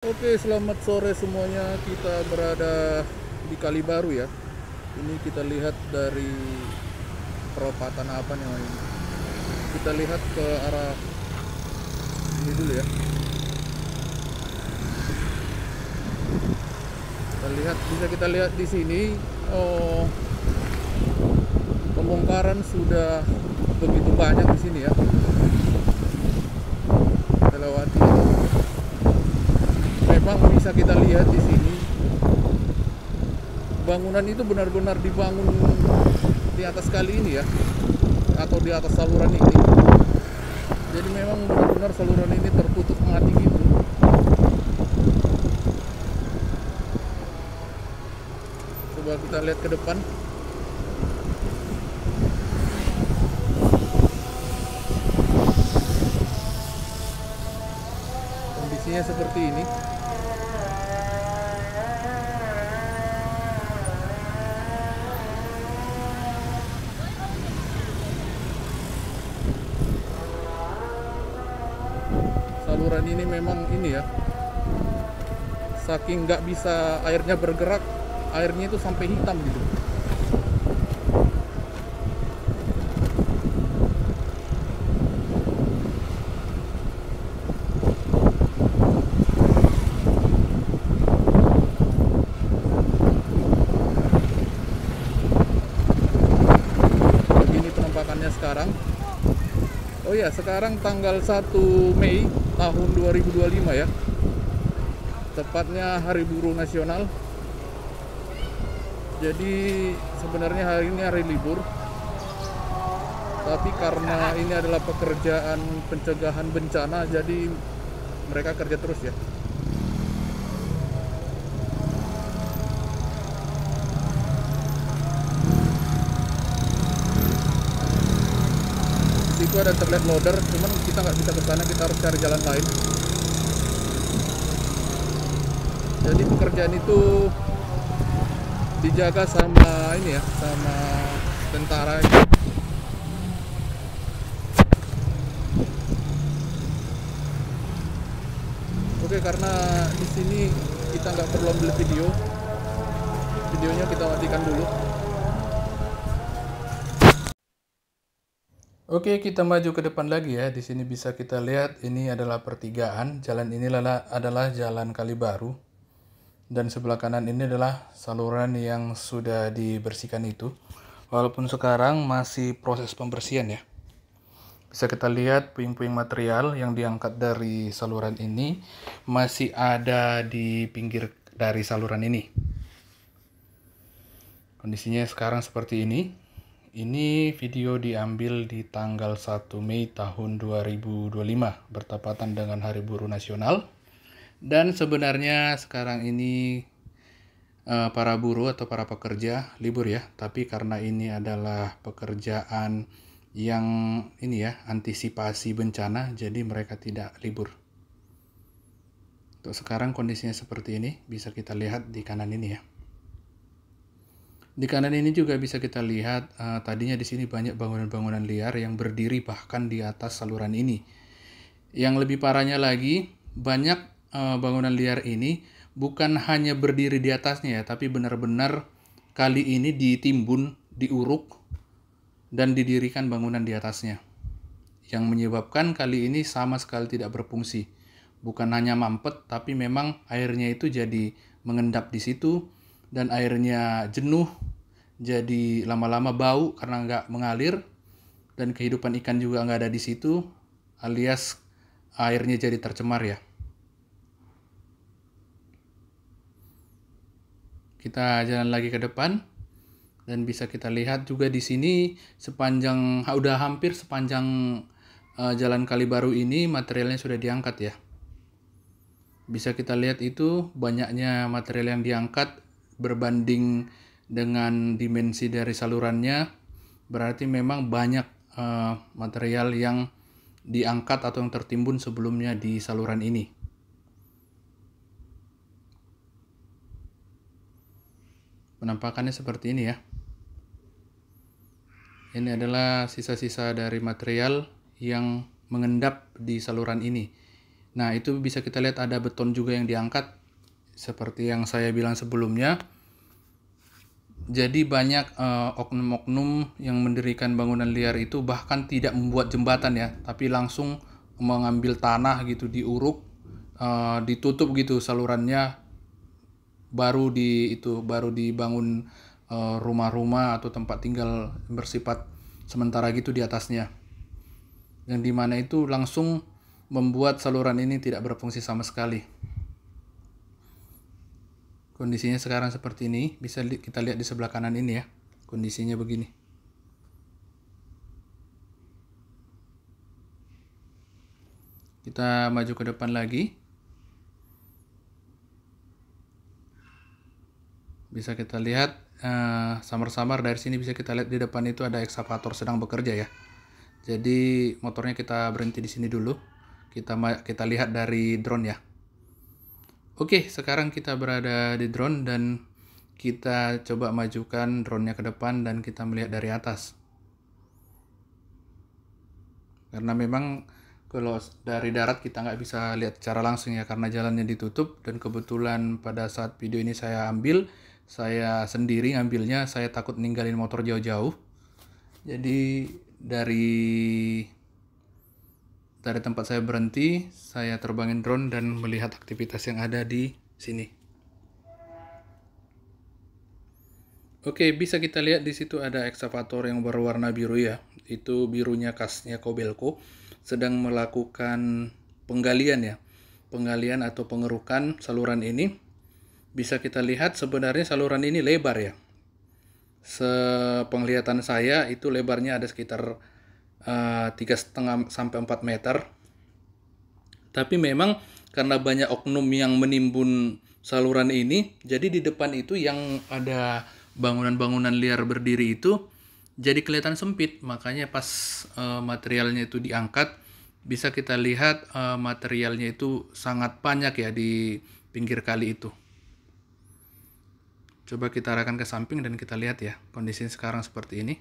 Oke, selamat sore semuanya. Kita berada di Kali Baru ya. Ini kita lihat dari perempatan apa nih ini. Kita lihat ke arah ini dulu ya. Bisa kita lihat di sini. Oh, pembongkaran sudah begitu banyak di sini ya. Kita lewati. Memang bisa kita lihat di sini bangunan itu benar-benar dibangun di atas kali ini ya, atau di atas saluran ini. Jadi memang benar-benar saluran ini tertutup mati gitu. Coba kita lihat ke depan. Kondisinya seperti ini. Saluran ini memang ini ya, saking nggak bisa airnya bergerak, airnya itu sampai hitam gitu. Begini penampakannya sekarang. Oh ya, sekarang tanggal 1 Mei tahun 2025 ya. Tepatnya Hari Buruh Nasional. Jadi sebenarnya hari ini hari libur. Tapi karena ini adalah pekerjaan pencegahan bencana, jadi mereka kerja terus ya. Di situ ada terlihat loader, cuman kita nggak bisa ke sana, kita harus cari jalan lain. Jadi pekerjaan itu dijaga sama ini ya, sama tentara. Oke, karena di sini kita nggak perlu ambil videonya kita matikan dulu. Oke, kita maju ke depan lagi ya. Di sini bisa kita lihat ini adalah pertigaan. Jalan ini adalah Jalan Kali Baru. Dan sebelah kanan ini adalah saluran yang sudah dibersihkan itu. Walaupun sekarang masih proses pembersihan ya. Bisa kita lihat puing-puing material yang diangkat dari saluran ini masih ada di pinggir dari saluran ini. Kondisinya sekarang seperti ini. Ini video diambil di tanggal 1 Mei tahun 2025 bertepatan dengan Hari Buruh Nasional. Dan sebenarnya sekarang ini para buruh atau para pekerja libur ya, tapi karena ini adalah pekerjaan yang ini ya, antisipasi bencana, jadi mereka tidak libur. Untuk sekarang kondisinya seperti ini, bisa kita lihat di kanan ini ya. Di kanan ini juga bisa kita lihat tadinya di sini banyak bangunan-bangunan liar yang berdiri bahkan di atas saluran ini. Yang lebih parahnya lagi, banyak bangunan liar ini bukan hanya berdiri di atasnya ya, tapi benar-benar kali ini ditimbun, diuruk, dan didirikan bangunan di atasnya. Yang menyebabkan kali ini sama sekali tidak berfungsi. Bukan hanya mampet, tapi memang airnya itu jadi mengendap di situ, dan airnya jenuh, jadi lama-lama bau karena nggak mengalir, dan kehidupan ikan juga nggak ada di situ, alias airnya jadi tercemar ya. Kita jalan lagi ke depan dan bisa kita lihat juga di sini sepanjang udah hampir sepanjang Jalan Kali Baru ini materialnya sudah diangkat ya. Bisa kita lihat itu banyaknya material yang diangkat berbanding dengan dimensi dari salurannya, berarti memang banyak material yang diangkat atau yang tertimbun sebelumnya di saluran ini. Penampakannya seperti ini ya. Ini adalah sisa-sisa dari material yang mengendap di saluran ini. Nah, itu bisa kita lihat ada beton juga yang diangkat seperti yang saya bilang sebelumnya. Jadi banyak oknum-oknum yang mendirikan bangunan liar itu bahkan tidak membuat jembatan ya, tapi langsung mengambil tanah gitu, diuruk, ditutup gitu salurannya, baru dibangun rumah-rumah atau tempat tinggal bersifat sementara gitu di atasnya. Yang dimana itu langsung membuat saluran ini tidak berfungsi sama sekali. Kondisinya sekarang seperti ini, bisa kita lihat di sebelah kanan ini ya, kondisinya begini. Kita maju ke depan lagi. Bisa kita lihat samar-samar dari sini bisa kita lihat di depan itu ada ekskavator sedang bekerja ya. Jadi motornya kita berhenti di sini dulu. Kita lihat dari drone ya. Oke, sekarang kita berada di drone dan kita coba majukan drone-nya ke depan dan kita melihat dari atas. Karena memang kalau dari darat kita nggak bisa lihat secara langsung ya, karena jalannya ditutup, dan kebetulan pada saat video ini saya sendiri ngambilnya, saya takut ninggalin motor jauh-jauh. Jadi dari tempat saya berhenti, saya terbangin drone dan melihat aktivitas yang ada di sini. Oke, bisa kita lihat di situ ada ekskavator yang berwarna biru ya. Itu birunya khasnya Kobelco, sedang melakukan penggalian ya. Penggalian atau pengerukan saluran ini. Bisa kita lihat sebenarnya saluran ini lebar ya. Sepenglihatan saya itu lebarnya ada sekitar 3,5 sampai 4 meter. Tapi memang karena banyak oknum yang menimbun saluran ini, jadi di depan itu yang ada bangunan-bangunan liar berdiri itu jadi kelihatan sempit. Makanya pas materialnya itu diangkat, bisa kita lihat materialnya itu sangat banyak ya di pinggir kali itu. Coba kita arahkan ke samping dan kita lihat ya kondisinya sekarang seperti ini.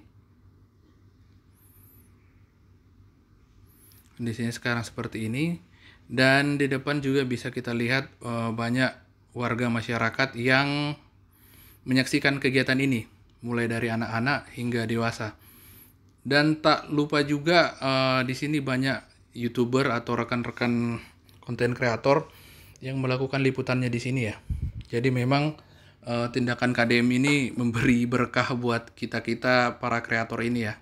Kondisinya sekarang seperti ini, dan di depan juga bisa kita lihat banyak warga masyarakat yang menyaksikan kegiatan ini, mulai dari anak-anak hingga dewasa. Dan tak lupa juga di sini banyak YouTuber atau rekan-rekan konten kreator yang melakukan liputannya di sini ya. Jadi memang tindakan KDM ini memberi berkah buat kita-kita para kreator ini ya.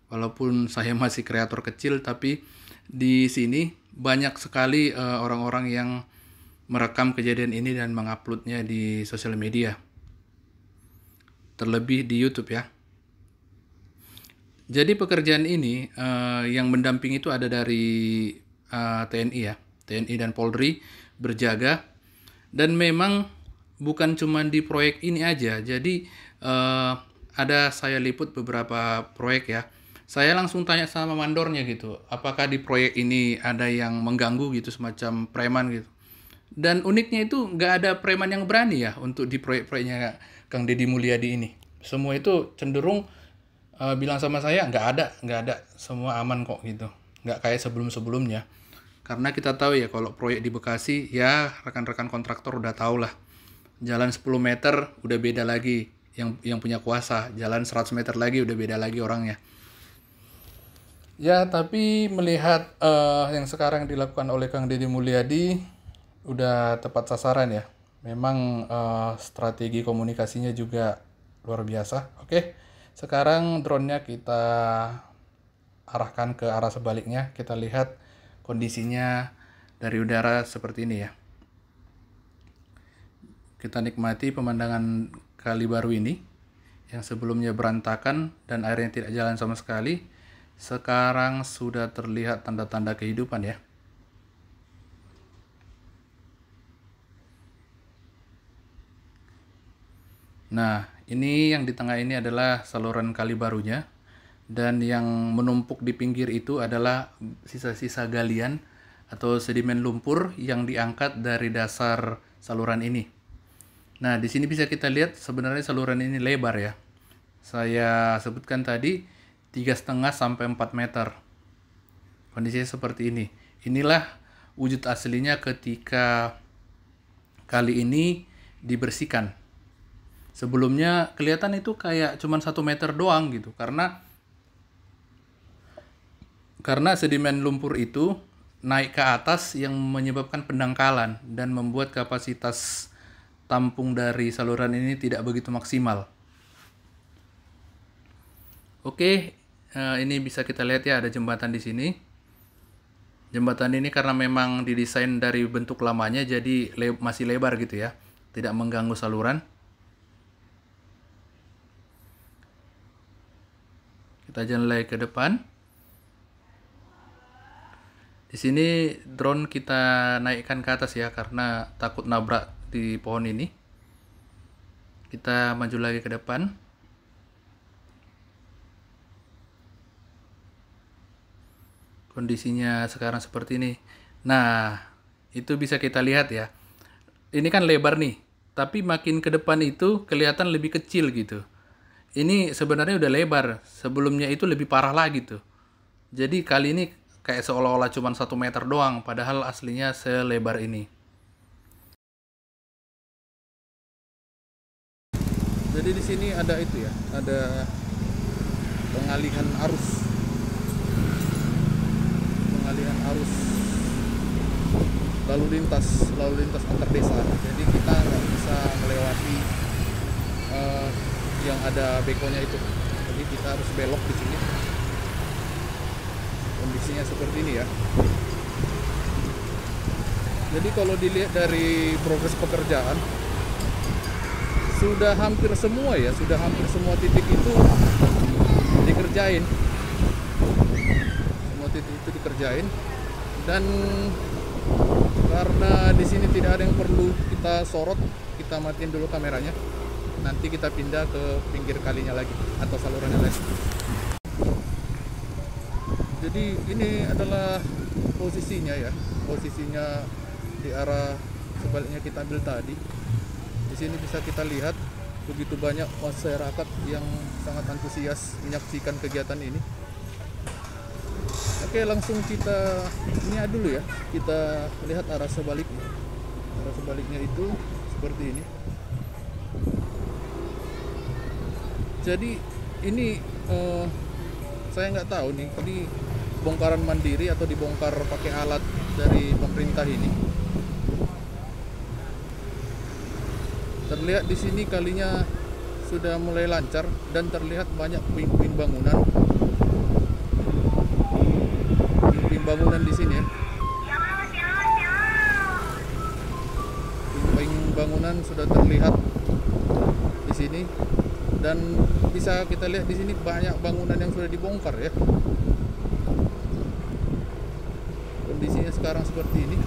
Walaupun saya masih kreator kecil, tapi di sini banyak sekali orang-orang yang merekam kejadian ini dan menguploadnya di sosial media. Terlebih di YouTube ya. Jadi pekerjaan ini yang mendamping itu ada dari TNI ya. TNI dan Polri berjaga. Dan memang bukan cuma di proyek ini aja. Jadi ada saya liput beberapa proyek ya. Saya langsung tanya sama mandornya gitu, apakah di proyek ini ada yang mengganggu gitu, semacam preman gitu. Dan uniknya itu nggak ada preman yang berani ya untuk di proyek-proyeknya Kang Deddy Mulyadi ini. Semua itu cenderung bilang sama saya nggak ada, semua aman kok gitu. Nggak kayak sebelum-sebelumnya. Karena kita tahu ya kalau proyek di Bekasi ya rekan-rekan kontraktor udah tahu lah. Jalan 10 meter udah beda lagi yang punya kuasa, jalan 100 meter lagi udah beda lagi orangnya. Ya, tapi melihat yang sekarang dilakukan oleh Kang Deddy Mulyadi udah tepat sasaran ya. Memang strategi komunikasinya juga luar biasa. Oke, sekarang drone-nya kita arahkan ke arah sebaliknya. Kita lihat kondisinya dari udara seperti ini ya. Kita nikmati pemandangan Kali Baru ini yang sebelumnya berantakan dan airnya tidak jalan sama sekali. Sekarang sudah terlihat tanda-tanda kehidupan ya. Nah, ini yang di tengah ini adalah saluran Kali Barunya. Dan yang menumpuk di pinggir itu adalah sisa-sisa galian atau sedimen lumpur yang diangkat dari dasar saluran ini. Nah, di sini bisa kita lihat sebenarnya saluran ini lebar ya. Saya sebutkan tadi 3,5 sampai 4 meter. Kondisinya seperti ini. Inilah wujud aslinya ketika kali ini dibersihkan. Sebelumnya kelihatan itu kayak cuman 1 meter doang gitu, karena sedimen lumpur itu naik ke atas yang menyebabkan pendangkalan dan membuat kapasitas tampung dari saluran ini tidak begitu maksimal. Oke, ini bisa kita lihat ya, ada jembatan di sini. Jembatan ini karena memang didesain dari bentuk lamanya, jadi masih lebar gitu ya, tidak mengganggu saluran. Kita jalan lagi ke depan. Di sini drone kita naikkan ke atas ya, karena takut nabrak di pohon ini. Kita maju lagi ke depan. Kondisinya sekarang seperti ini. Nah, itu bisa kita lihat ya. Ini kan lebar nih, tapi makin ke depan itu kelihatan lebih kecil gitu. Ini sebenarnya udah lebar, sebelumnya itu lebih parah lagi tuh. Jadi kali ini kayak seolah-olah cuma 1 meter doang, padahal aslinya selebar ini. Jadi di sini ada itu ya, ada pengalihan arus lalu lintas antar desa. Jadi kita nggak bisa melewati yang ada bekonya itu. Jadi kita harus belok di sini. Kondisinya seperti ini ya. Jadi kalau dilihat dari progres pekerjaan, sudah hampir semua titik itu dikerjain. Dan karena di sini tidak ada yang perlu kita sorot, kita matiin dulu kameranya. Nanti kita pindah ke pinggir kalinya lagi atau salurannya lagi. Jadi ini adalah posisinya ya, posisinya di arah sebaliknya kita ambil tadi. Di sini bisa kita lihat begitu banyak masyarakat yang sangat antusias menyaksikan kegiatan ini. Oke, langsung kita lihat dulu ya. Kita lihat arah sebaliknya. Arah sebaliknya itu seperti ini. Jadi ini saya nggak tahu nih, ini bongkaran mandiri atau dibongkar pakai alat dari pemerintah ini. Terlihat di sini kalinya sudah mulai lancar dan terlihat banyak puing-puing bangunan. Bangunan di sini ya. Puing bangunan sudah terlihat di sini dan bisa kita lihat di sini banyak bangunan yang sudah dibongkar ya. Kondisinya sekarang seperti ini.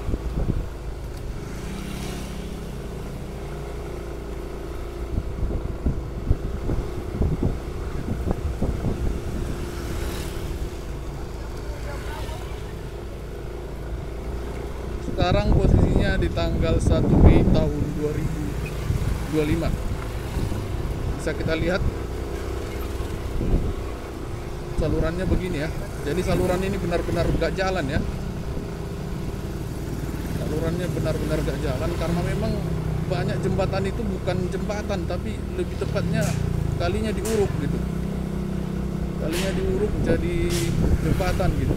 Sekarang posisinya di tanggal 1 Mei tahun 2025. Bisa kita lihat salurannya begini ya. Jadi saluran ini benar-benar gak jalan ya. Salurannya benar-benar gak jalan karena memang banyak jembatan itu bukan jembatan, tapi lebih tepatnya kalinya diuruk gitu. Kalinya diuruk jadi jembatan gitu.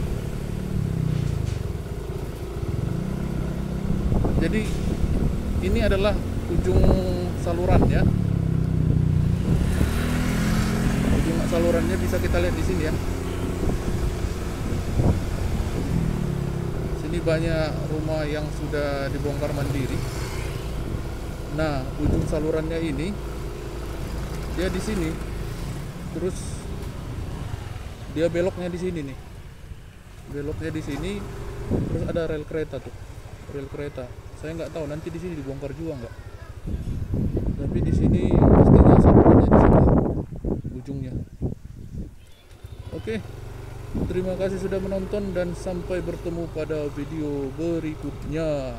Jadi ini adalah ujung salurannya. Ujung salurannya bisa kita lihat di sini ya. Sini banyak rumah yang sudah dibongkar mandiri. Nah, ujung salurannya ini dia di sini. Terus dia beloknya di sini nih. Beloknya di sini. Terus ada rel kereta tuh. Rel kereta. Saya nggak tahu nanti di sini dibongkar juga nggak. Tapi di sini pastinya salurannya di sini ujungnya. Oke, terima kasih sudah menonton dan sampai bertemu pada video berikutnya.